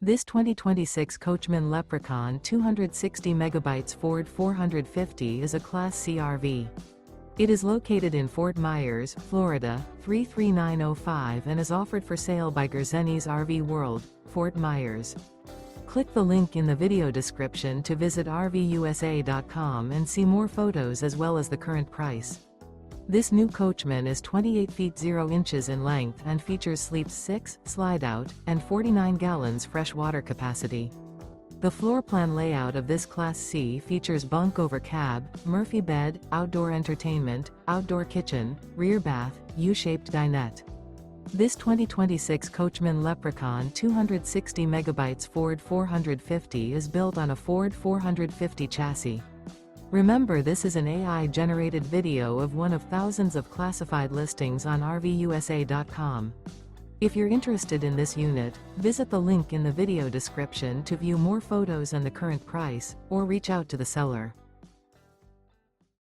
This 2026 Coachmen Leprechaun 260 MB Ford 450 is a Class C RV. It is located in Fort Myers, Florida, 33905 and is offered for sale by Gerzeny's RV World, Fort Myers. Click the link in the video description to visit RVUSA.com and see more photos as well as the current price. This new Coachmen is 28 feet 0 inches in length and features sleeps 6, Slideout, and 49 gallons fresh water capacity. The floor plan layout of this Class C features bunk over cab, Murphy bed, outdoor entertainment, outdoor kitchen, rear bath, U-shaped dinette. This 2026 Coachmen Leprechaun 260 MB Ford 450 is built on a Ford 450 chassis. Remember, this is an AI-generated video of one of thousands of classified listings on RVUSA.com. If you're interested in this unit, visit the link in the video description to view more photos and the current price, or reach out to the seller.